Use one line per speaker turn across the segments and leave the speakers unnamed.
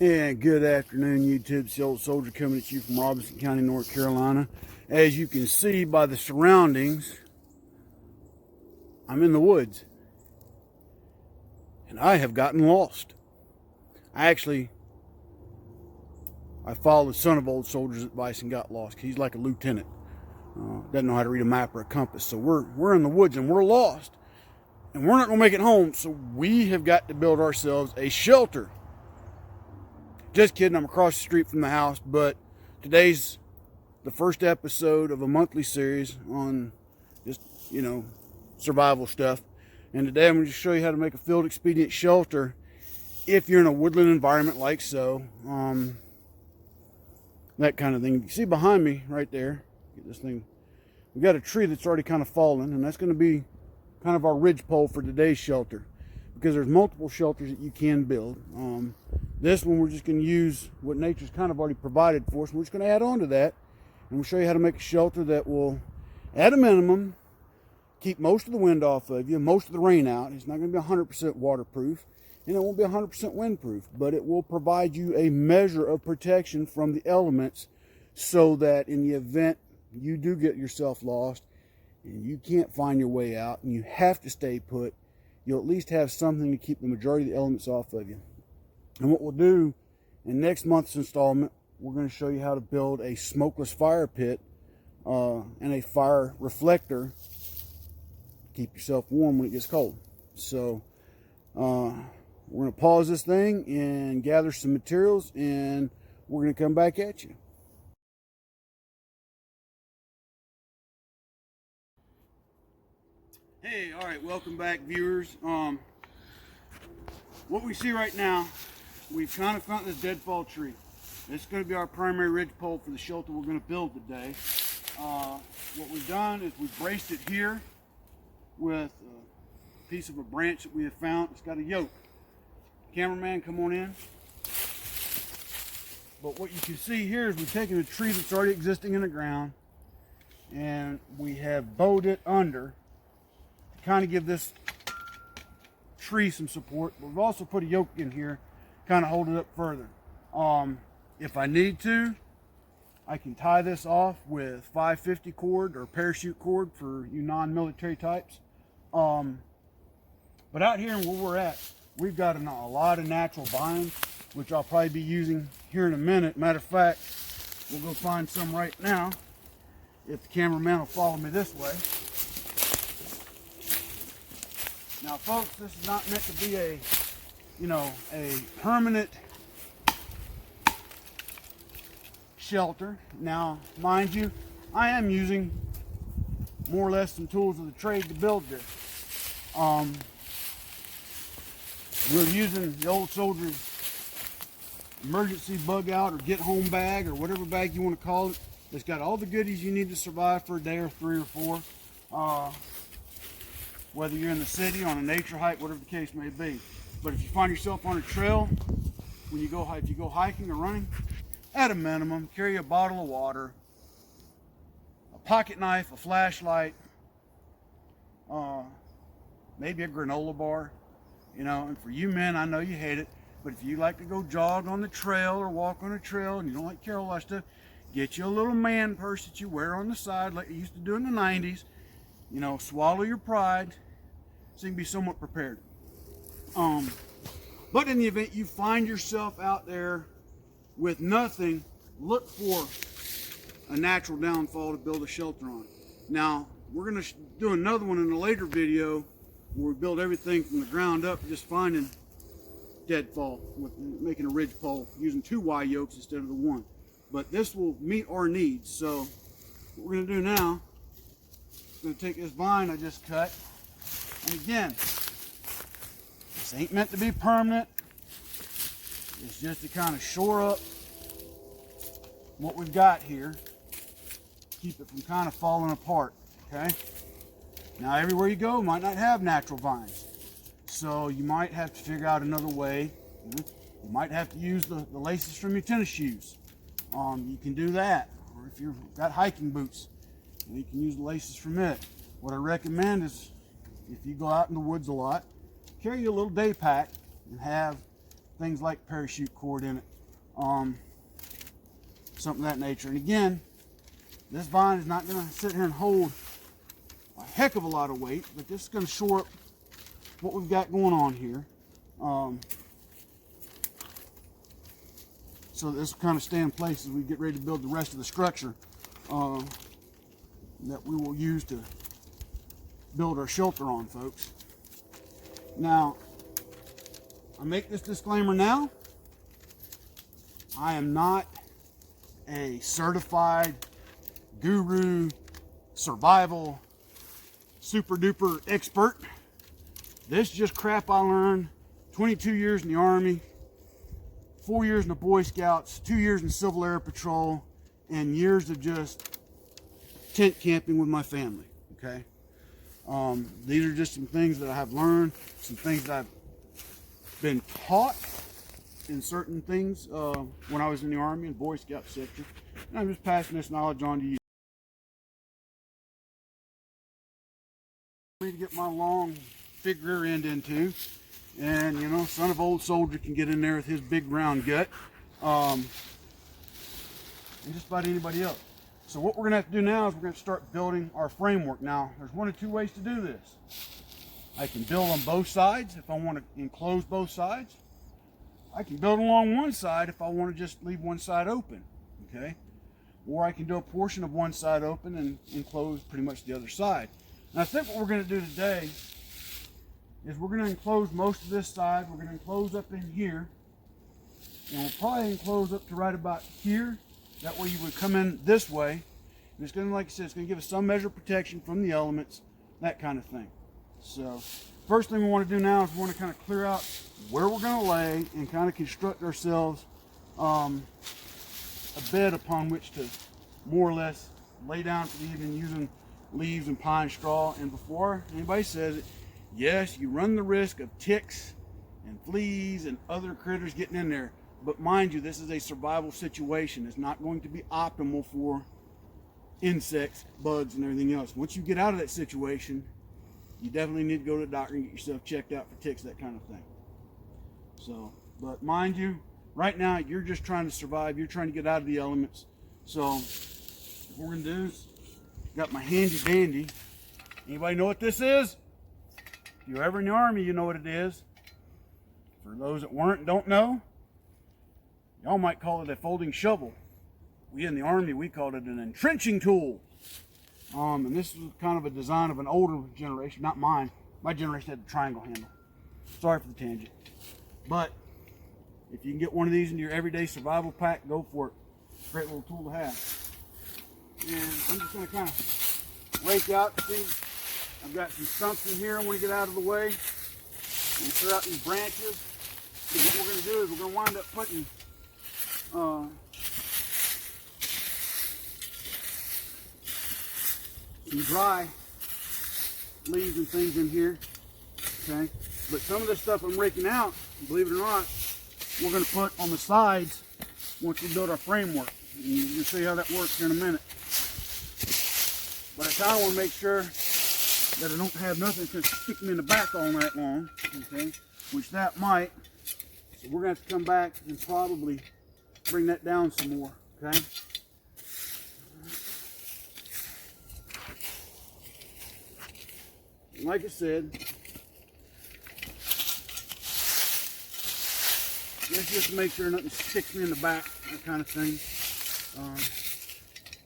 And good afternoon, YouTube. It's the Old Soldier coming at you from Robinson County, North Carolina. As you can see by the surroundings, I'm in the woods. And I have gotten lost. I followed the son of Old Soldier's advice and got lost. He's like a lieutenant. Doesn't know how to read a map or a compass. So we're in the woods and we're lost. And we're not going to make it home. So we have got to build ourselves a shelter. Just kidding, I'm across the street from the house, but today's the first episode of a monthly series on just, survival stuff. And today I'm going to show you how to make a field expedient shelter if you're in a woodland environment like so. That kind of thing. You can see behind me right there, get this thing. We've got a tree that's already kind of fallen, and that's going to be kind of our ridge pole for today's shelter, because there's multiple shelters that you can build. This one we're just going to use what nature's kind of already provided for us. We're just going to add on to that, and we'll show you how to make a shelter that will, at a minimum, keep most of the wind off of you, most of the rain out. It's not going to be 100% waterproof, and it won't be 100% windproof, but it will provide you a measure of protection from the elements, so that in the event you do get yourself lost and you can't find your way out and you have to stay put, you'll at least have something to keep the majority of the elements off of you. And what we'll do in next month's installment, we're going to show you how to build a smokeless fire pit and a fire reflector to keep yourself warm when it gets cold. So we're going to pause this thing and gather some materials, and we're going to come back at you. Hey, all right, welcome back, viewers. What we see right now, we've kind of found this deadfall tree. This is going to be our primary ridge pole for the shelter we're going to build today. What we've done is we've braced it here with a piece of a branch that we have found. It's got a yoke. Cameraman, come on in. But what you can see here is we've taken a tree that's already existing in the ground, and we have bowed it under to kind of give this tree some support. But we've also put a yoke in here, kind of hold it up further. If I need to, I can tie this off with 550 cord or parachute cord for you non-military types. But out here where we're at, we've got a lot of natural vines, which I'll probably be using here in a minute. Matter of fact, we'll go find some right now, if the cameraman will follow me this way. Now, folks, this is not meant to be a permanent shelter. Now, mind you, I am using more or less some tools of the trade to build this. We're using the Old Soldier's emergency bug out or get home bag, or whatever bag you want to call it. It's got all the goodies you need to survive for a day or 3 or 4. Whether you're in the city, on a nature hike, whatever the case may be. But if you find yourself on a trail, if you go hiking or running, at a minimum, carry a bottle of water, a pocket knife, a flashlight, maybe a granola bar. And for you men, I know you hate it, but if you like to go jog on the trail or walk on a trail and you don't like carry all that stuff, get you a little man purse that you wear on the side like you used to do in the 90s. Swallow your pride so you can be somewhat prepared. But in the event you find yourself out there with nothing, look for a natural downfall to build a shelter on. Now, we're going to do another one in a later video where we build everything from the ground up, just finding deadfall with making a ridge pole using 2 Y yokes instead of the 1. But this will meet our needs. So what we're going to do now, I'm going to take this vine I just cut, and again, this ain't meant to be permanent. It's just to kind of shore up what we've got here, keep it from kind of falling apart, okay? Now, everywhere you go might not have natural vines, so you might have to figure out another way. You might have to use the laces from your tennis shoes. You can do that, or if you've got hiking boots, you can use the laces from it. What I recommend is, if you go out in the woods a lot, carry a little day pack and have things like parachute cord in it, something of that nature. And again, this vine is not going to sit here and hold a heck of a lot of weight, but this is going to shore up what we've got going on here. So this will kind of stay in place as we get ready to build the rest of the structure that we will use to build our shelter on, folks. Now, I make this disclaimer now. I am not a certified guru, survival, super duper expert. This is just crap I learned 22 years in the Army, 4 years in the Boy Scouts, 2 years in Civil Air Patrol, and years of just tent camping with my family, okay? These are just some things that I have learned, some things that I've been taught in certain things when I was in the Army and Boy Scout sector, and I'm just passing this knowledge on to you. To get my long big rear end into, and you know, son of old soldier can get in there with his big round gut, and just about anybody else. So what we're going to have to do now is we're going to start building our framework. Now there's one of two ways to do this. I can build on both sides if I want to enclose both sides. I can build along one side if I want to just leave one side open, okay? Or I can do a portion of one side open and enclose pretty much the other side. And I think what we're going to do today is we're going to enclose most of this side. We're going to enclose up in here, and we'll probably enclose up to right about here. That way you would come in this way, and it's going to, like I said, it's going to give us some measure of protection from the elements, that kind of thing. So first thing we want to do now is we want to kind of clear out where we're going to lay and kind of construct ourselves a bed upon which to more or less lay down for the evening using leaves and pine straw. And before anybody says it, yes, you run the risk of ticks and fleas and other critters getting in there. But mind you, this is a survival situation. It's not going to be optimal for insects, bugs, and everything else. Once you get out of that situation, you definitely need to go to the doctor and get yourself checked out for ticks, that kind of thing. So, but mind you, right now, you're just trying to survive. You're trying to get out of the elements. So what we're going to do is, got my handy dandy. Anybody know what this is? If you're ever in the Army, you know what it is. For those that weren't and don't know, y'all might call it a folding shovel. We in the Army, we called it an entrenching tool. And this is kind of a design of an older generation, not mine. My generation had the triangle handle. Sorry for the tangent. But if you can get one of these into your everyday survival pack, go for it. Great little tool to have. And I'm just going to kind of rake out. See, I've got some stumps in here I want to get out of the way. And clear out these branches. And what we're going to do is we're going to wind up putting some dry leaves and things in here. Okay, but some of this stuff I'm raking out, believe it or not, we're going to put on the sides once we build our framework. And you'll see how that works here in a minute. But I kind of want to make sure that I don't have nothing that's going to stick me in the back all night long, okay, which that might. So we're going to have to come back and probably bring that down some more, okay? Like I said, just to make sure nothing sticks me in the back, that kind of thing.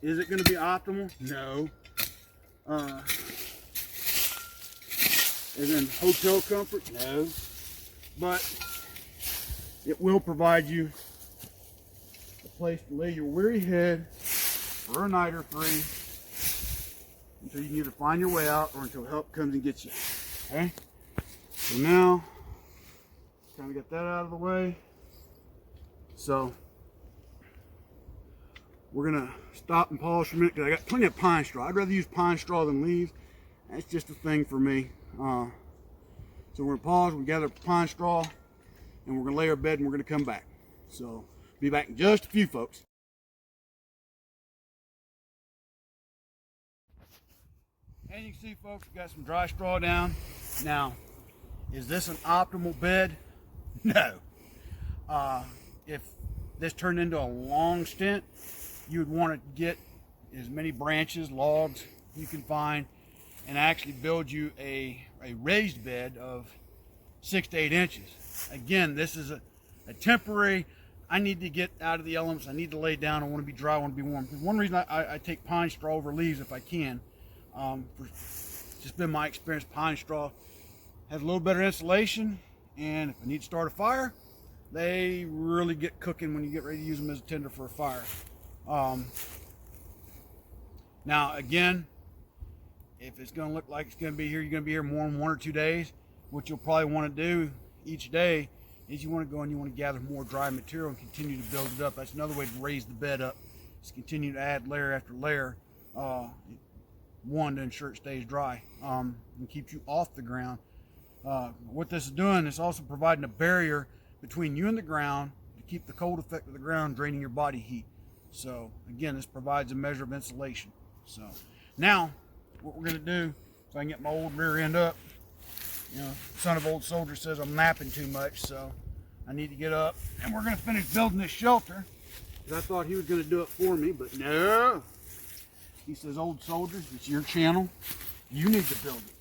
Is it going to be optimal? No. Is it in hotel comfort? No. But it will provide you a place to lay your weary head for a night or three until you can either find your way out or until help comes and gets you. Okay? So now, kind of get that out of the way. So, we're going to stop and pause for a minute because I got plenty of pine straw. I'd rather use pine straw than leaves. That's just a thing for me. So we're going to pause, we gather pine straw, and we're going to lay our bed and we're going to come back. So, be back in just a few, folks. And you can see, folks, we got some dry straw down. Now, is this an optimal bed? No. If this turned into a long stint, you would want to get as many branches, logs you can find, and actually build you a raised bed of 6 to 8 inches. Again, this is a temporary. I need to get out of the elements. I need to lay down. I want to be dry. I want to be warm. One reason I take pine straw over leaves if I can. Just been my experience. Pine straw has a little better insulation, and if I need to start a fire, they really get cooking when you get ready to use them as a tinder for a fire. Now again, if it's going to look like it's going to be here, you're going to be here more than 1 or 2 days. What you'll probably want to do each day is you want to go and you want to gather more dry material and continue to build it up. That's another way to raise the bed up. Just continue to add layer after layer. One, to ensure it stays dry and keeps you off the ground. What this is doing is also providing a barrier between you and the ground to keep the cold effect of the ground draining your body heat. So again, this provides a measure of insulation. So now what we're going to do, if I can get my old rear end up, you know, son of old soldier says I'm napping too much, so I need to get up, and we're going to finish building this shelter. I thought he was going to do it for me, but no. He says, old soldier, it's your channel. You need to build it.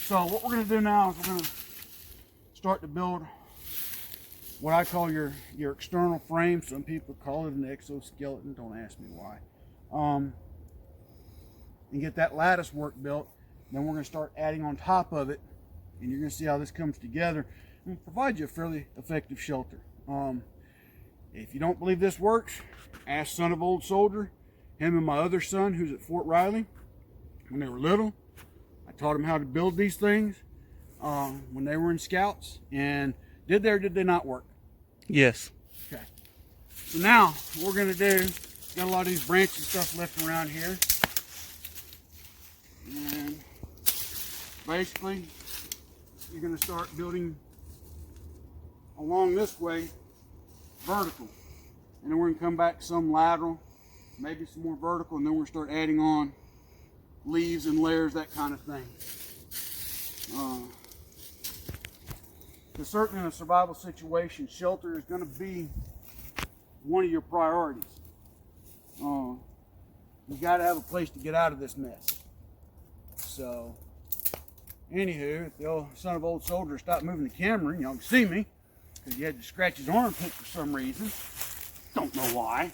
So what we're going to do now is we're going to start to build what I call your external frame. Some people call it an exoskeleton. Don't ask me why. And get that lattice work built. Then we're going to start adding on top of it, and you're going to see how this comes together and provide you a fairly effective shelter. If you don't believe this works, ask son of old soldier. Him and my other son, who's at Fort Riley, when they were little, I taught them how to build these things when they were in scouts. And did they or did they not work?
Yes.
Okay. So now what we're going to do, got a lot of these branches and stuff left around here. And basically, you're going to start building along this way, vertical. And then we're going to come back some lateral, maybe some more vertical, and then we're going to start adding on leaves and layers, that kind of thing. Because certainly in a survival situation, shelter is going to be one of your priorities. You got to have a place to get out of this mess. So, anywho, if the old son of old soldier stopped moving the camera, and y'all can see me, because he had to scratch his armpit for some reason. Don't know why.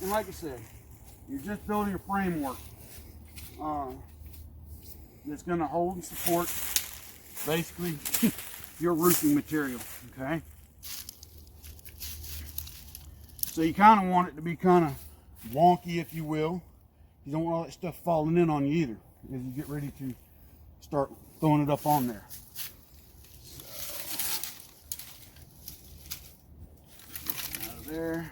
And like I said, you're just building a framework that's going to hold and support basically your roofing material, okay? So you kind of want it to be kind of wonky, if you will. You don't want all that stuff falling in on you either as you get ready to start throwing it up on there. So, out of there.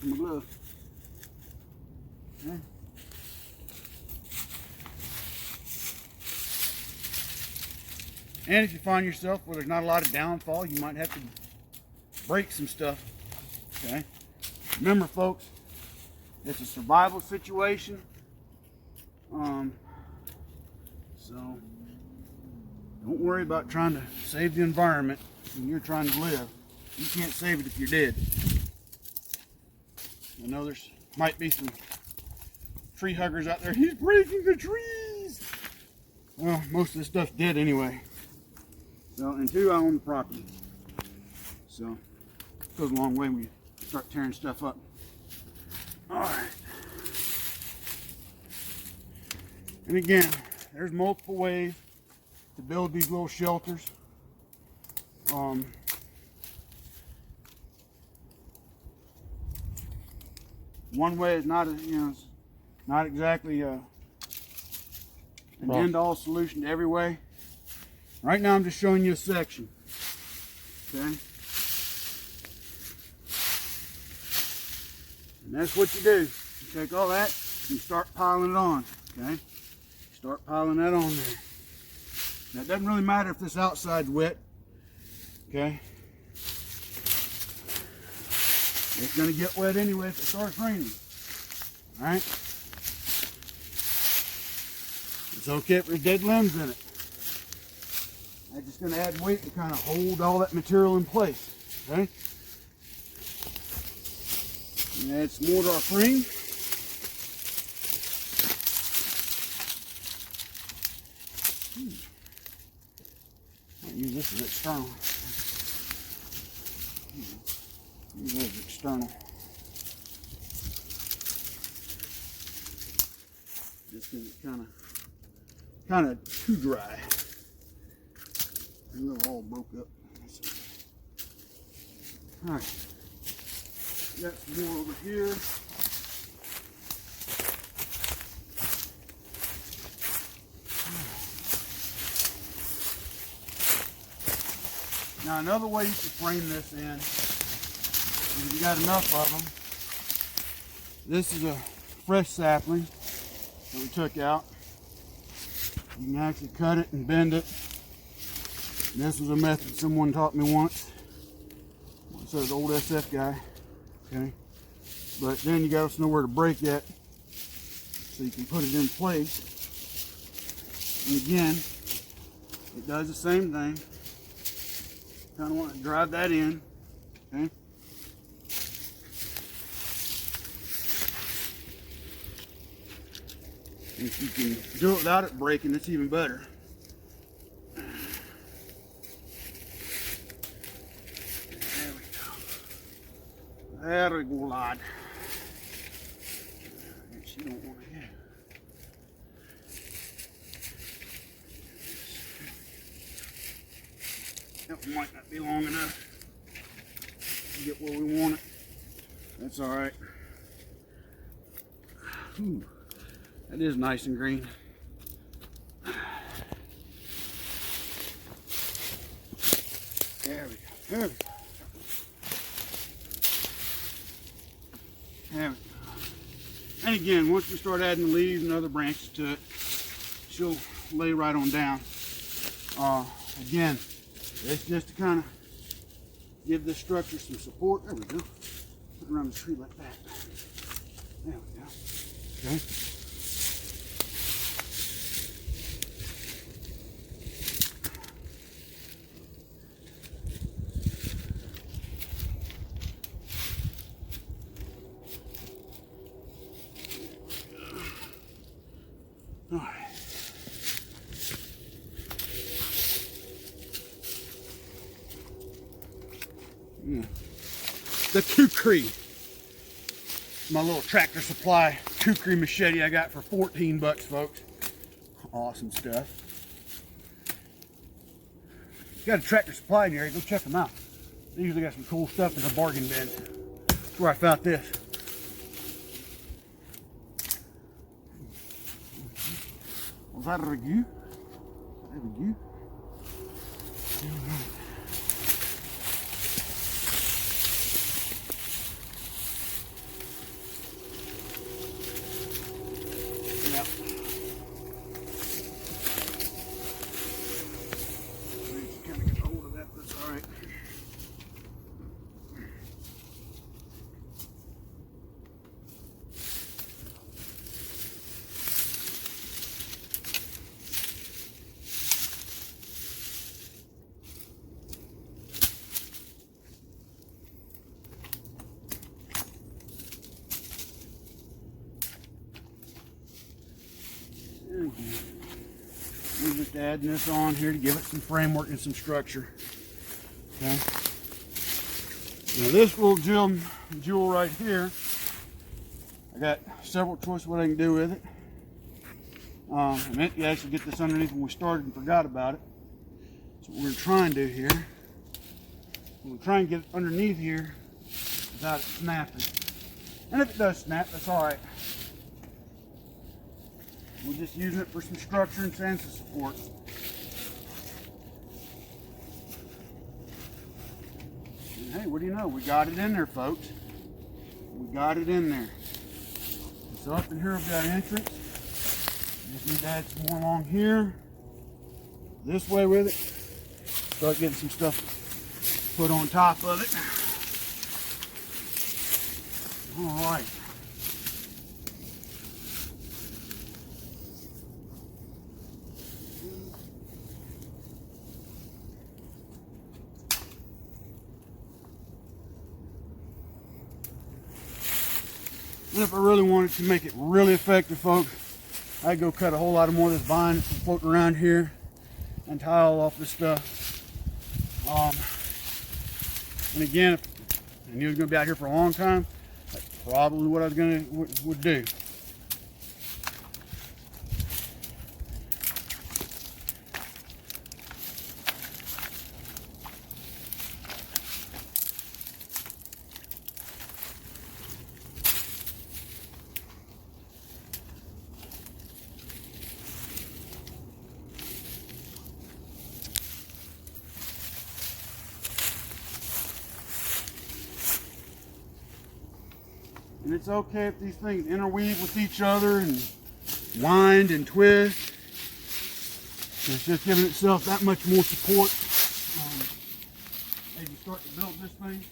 My glove. Okay. And if you find yourself where there's not a lot of downfall, you might have to break some stuff. Okay. Remember, folks, it's a survival situation. So don't worry about trying to save the environment when you're trying to live. You can't save it if you're dead. I know there's might be some tree huggers out there. He's breaking the trees. Well, most of this stuff's dead anyway. So, and two, I own the property. So, it goes a long way when you start tearing stuff up. All right. And again, there's multiple ways to build these little shelters. One way is not, it's not exactly an end-all solution to every way. Right now, I'm just showing you a section. Okay, and that's what you do. You take all that and start piling it on. Okay, start piling that on there. Now it doesn't really matter if this outside's wet. Okay, it's going to get wet anyway if it starts raining. All right, it's okay if there's dead limbs in it. I'm just going to add weight to kind of hold all that material in place. Okay, and add some more to our frame. I'll use this as external. Use this as external. Just because it's kind of too dry. A little all broke up. All right. Got some more over here. Now another way you can frame this in, if you got enough of them, this is a fresh sapling that we took out. You can actually cut it and bend it. And this was a method someone taught me once. So the old SF guy. Okay. But then you got to know where to break it so you can put it in place. And again, it does the same thing. Kind of want to drive that in. Okay. If you can do it without it breaking, it's even better. There we go. Very good, lad. She don't want to hear. That might not be long enough to get where we want it. That's all right. Ooh, that is nice and green. There we go. There we go. There we go. And again, once we start adding the leaves and other branches to it, she'll lay right on down. Again, it's just to kind of give this structure some support. There we go. Put it around the tree like that. There we go. Okay. All right. Yeah. The kukri, my little Tractor Supply kukri machete I got for 14 bucks, folks. Awesome stuff. If you got a Tractor Supply in your area, go check them out. They usually got some cool stuff in the bargain bins. That's where I found this. Was that a ragu? There we go. Yep. Just kind of get hold of that, that's all right. We're just adding this on here to give it some framework and some structure. Okay. Now this little jewel right here, I got several choices what I can do with it. I meant to actually get this underneath when we started and forgot about it. So what we're going to try and do here, we'll try and get it underneath here without it snapping. And if it does snap, that's all right. We're just using it for some structure and sense of support. And hey, what do you know? We got it in there, folks. We got it in there. So up in here we've got entrance. Just need to add some more along here. This way with it. Start getting some stuff put on top of it. All right. And if I really wanted to make it really effective, folks, I'd go cut a whole lot more of this vine that's floating around here and tie all off this stuff. And again, if I knew I was going to be out here for a long time, that's probably what I was would do. And it's okay if these things interweave with each other and wind and twist. It's just giving itself that much more support as you start to build this thing.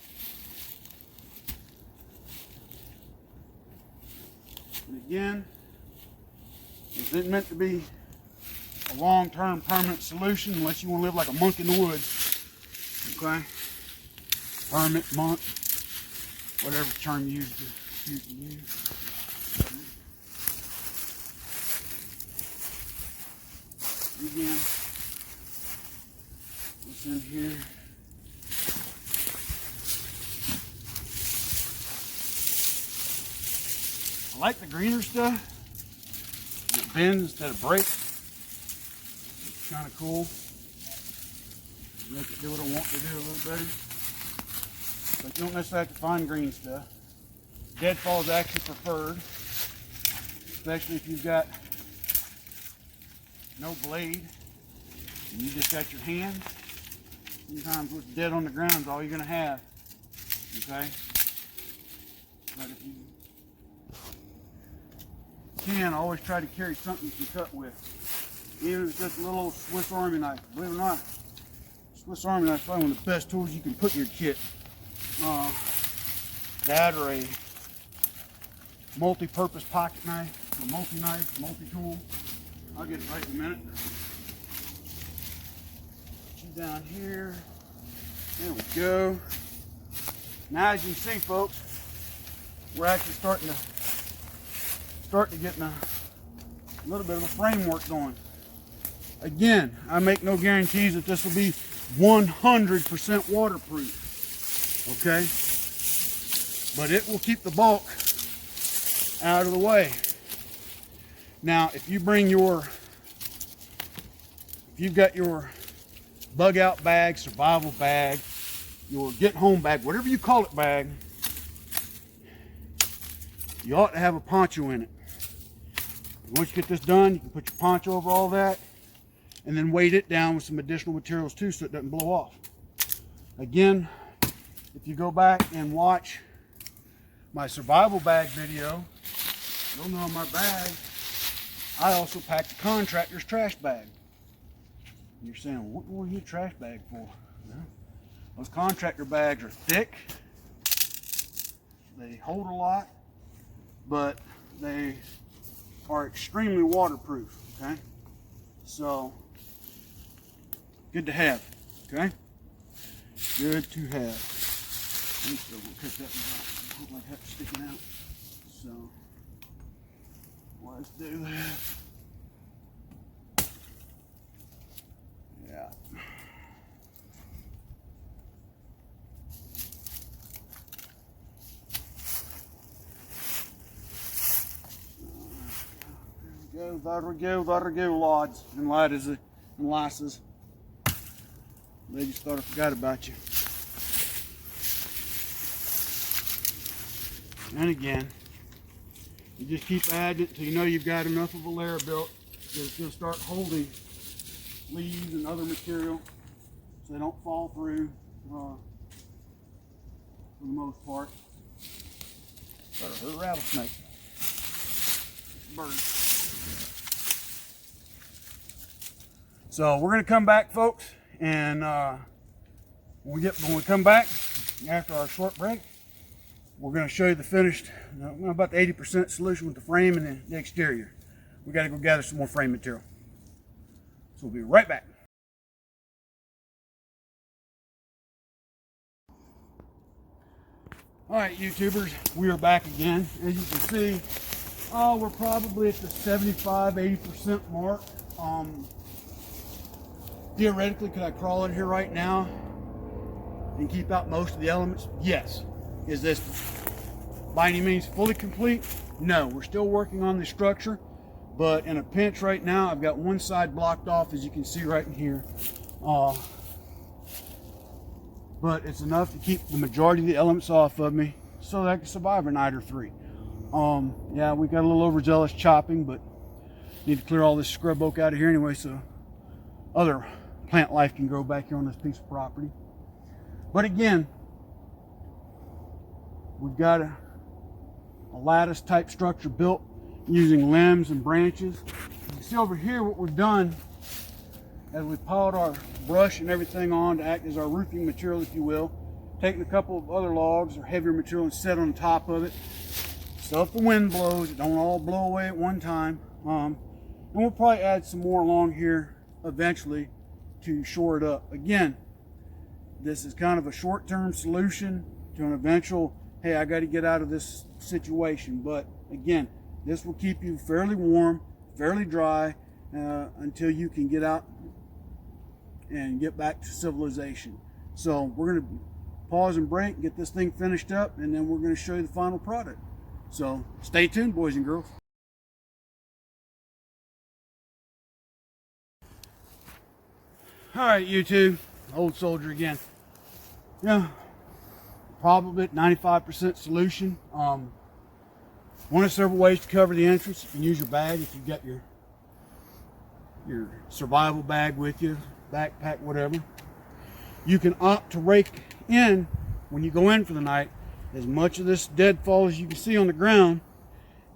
And again, this isn't meant to be a long-term permanent solution unless you want to live like a monk in the woods. Okay? Permanent, monk, whatever term you use to use. Again, what's in here? I like the greener stuff. It bends instead of breaks. It's kind of cool. Make it do what I want to do a little better. But you don't necessarily have to find green stuff. Deadfall is actually preferred, especially if you've got no blade and you just got your hand. Sometimes what's dead on the ground is all you're going to have. Okay? But if you can, always try to carry something you can cut with. Even if it's just a little old Swiss Army knife. Believe it or not, Swiss Army knife is probably one of the best tools you can put in your kit. That or a multi-purpose pocket knife, a multi-knife, multi-tool. I'll get it right in a minute. Put you down here. There we go. Now as you can see, folks, we're actually starting to get a little bit of a framework going. Again, I make no guarantees that this will be 100% waterproof. Okay? But it will keep the bulk out of the way. Now, if you've got your bug out bag, survival bag, your get home bag, whatever you call it bag, you ought to have a poncho in it. Once you get this done, you can put your poncho over all that and then weight it down with some additional materials too so it doesn't blow off. Again, if you go back and watch my survival bag video, you'll know in my bag, I also packed a contractor's trash bag. And you're saying, what do you need a trash bag for? Well, those contractor bags are thick, they hold a lot, but they are extremely waterproof, okay? So, good to have, okay? Good to have. I'm still going to cut that one out. I don't like that sticking out. So, let's do that. Yeah. There we go, lads and laddies and lasses. They just thought I forgot about you. And again, you just keep adding it until you know you've got enough of a layer built that it's going to start holding leaves and other material so they don't fall through for the most part. Better hurt a rattlesnake. It's a bird. So we're going to come back, folks, and when we come back after our short break, we're going to show you the finished, about the 80% solution with the frame and the exterior. We got to go gather some more frame material. So we'll be right back. All right, YouTubers, we are back again. As you can see, we're probably at the 75–80% mark. Theoretically, could I crawl in here right now and keep out most of the elements? Yes. Is this by any means fully complete? No, we're still working on the structure, but in a pinch right now, I've got one side blocked off, as you can see right in here. But it's enough to keep the majority of the elements off of me so that I can survive a night or three. Yeah, we got a little overzealous chopping, but need to clear all this scrub oak out of here anyway so other plant life can grow back here on this piece of property. But again, we've got a lattice type structure built using limbs and branches. You can see over here what we've done as we piled our brush and everything on to act as our roofing material, if you will. Taking a couple of other logs or heavier material and set on top of it. So if the wind blows, it don't all blow away at one time. And we'll probably add some more along here eventually to shore it up. Again, this is kind of a short-term solution to an eventual, hey, I got to get out of this situation. But again, this will keep you fairly warm, fairly dry, until you can get out and get back to civilization. So we're going to pause and break, get this thing finished up, and then we're going to show you the final product. So stay tuned, boys and girls. All right, YouTube, old soldier again. Yeah, probably at 95% solution. One of several ways to cover the entrance. You can use your bag if you've got your survival bag with you, backpack, whatever. You can opt to rake in when you go in for the night as much of this deadfall as you can see on the ground.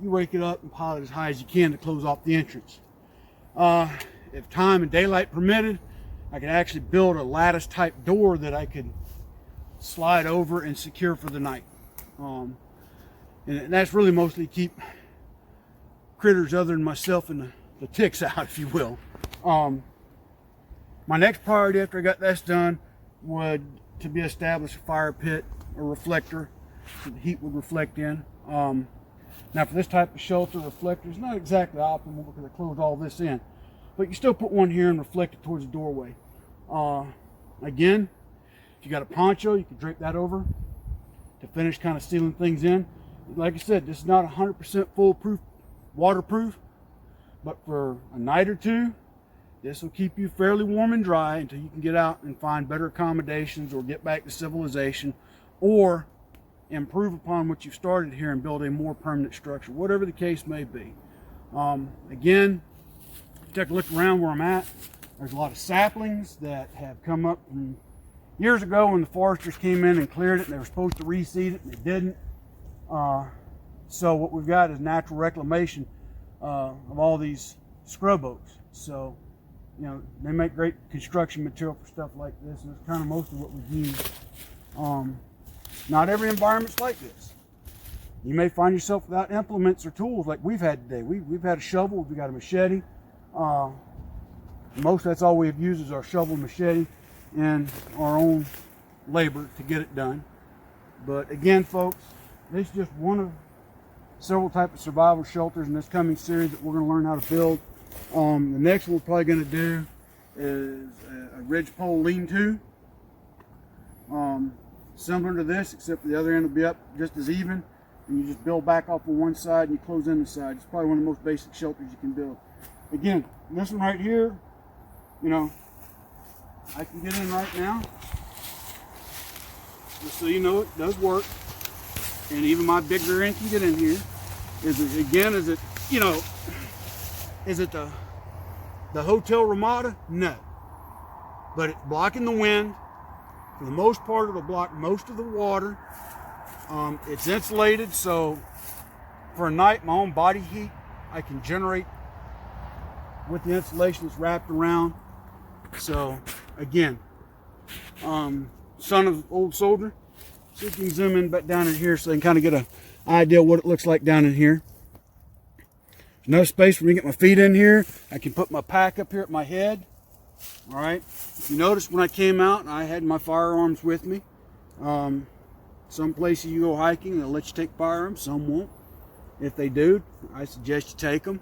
You rake it up and pile it as high as you can to close off the entrance. If time and daylight permitted, I could actually build a lattice type door that I could slide over and secure for the night. And that's really mostly to keep critters other than myself and the ticks out, if you will. My next priority after I got this done would to be establish a fire pit or reflector so the heat would reflect in. Now for this type of shelter, reflector is not exactly optimal because I closed all this in, but you still put one here and reflect it towards the doorway. Again, if you got a poncho, you can drape that over to finish kind of sealing things in. Like I said, this is not 100% foolproof, waterproof, but for a night or two, this will keep you fairly warm and dry until you can get out and find better accommodations or get back to civilization or improve upon what you've started here and build a more permanent structure, whatever the case may be. Again, take a look around where I'm at. There's a lot of saplings that have come up from years ago when the foresters came in and cleared it and they were supposed to reseed it and they didn't. So what we've got is natural reclamation of all these scrub oaks. So, you know, they make great construction material for stuff like this, and it's kind of most of what we've used. Not every environment's like this. You may find yourself without implements or tools like we've had today. We've had a shovel, we've got a machete. Most that's all we've used is our shovel and machete and our own labor to get it done. But again, folks, this is just one of several types of survival shelters in this coming series that we're going to learn how to build. The next one we're probably going to do is a ridgepole lean-to. Similar to this, except the other end will be up just as even, and you just build back off of one side and you close in the side. It's probably one of the most basic shelters you can build. Again, this one right here, you know, I can get in right now, just so you know it does work, and even my big rear end can get in here. Is it the Hotel Ramada? No, but it's blocking the wind. For the most part, it'll block most of the water. It's insulated, so for a night, my own body heat, I can generate with the insulation that's wrapped around. So again, son of old soldier. See if you can zoom in back down in here so they can kind of get an idea of what it looks like down in here. There's no space for me to get my feet in here. I can put my pack up here at my head. All right. If you notice, when I came out, I had my firearms with me. Some places you go hiking, they'll let you take firearms. Some won't. If they do, I suggest you take them.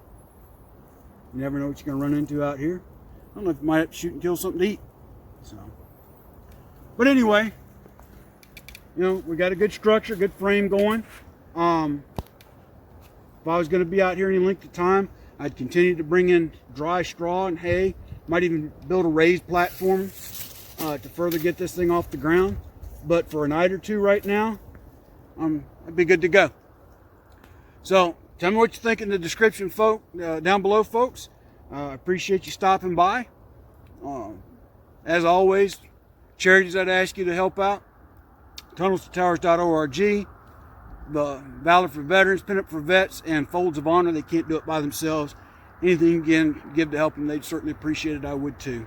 You never know what you're going to run into out here. I don't know if you might have to shoot and kill something to eat. So, but anyway, you know, we got a good structure, good frame going. If I was going to be out here any length of time, I'd continue to bring in dry straw and hay. Might even build a raised platform to further get this thing off the ground. But for a night or two right now, I'd be good to go. So tell me what you think in the description, down below, folks. I appreciate you stopping by. As always, charities I'd ask you to help out: TunnelsToTowers.org, the Valor for Veterans, Pin Up for Vets, and Folds of Honor. They can't do it by themselves. Anything you can give to help them, they'd certainly appreciate it. I would too.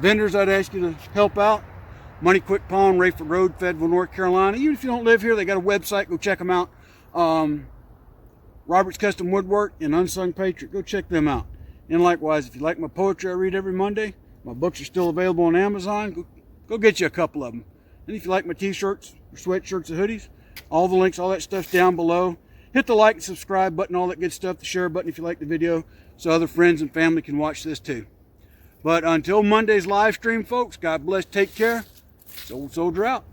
Vendors I'd ask you to help out: Money Quick Pawn, Rayford Road, Fayetteville, North Carolina. Even if you don't live here, they got a website. Go check them out. Robert's Custom Woodwork and Unsung Patriot. Go check them out. And likewise, if you like my poetry I read every Monday, my books are still available on Amazon. Go get you a couple of them. And if you like my t-shirts or sweatshirts or hoodies, all the links, all that stuff's down below. Hit the like and subscribe button, all that good stuff, the share button if you like the video, so other friends and family can watch this too. But until Monday's live stream, folks, God bless, take care. Old Soldier out.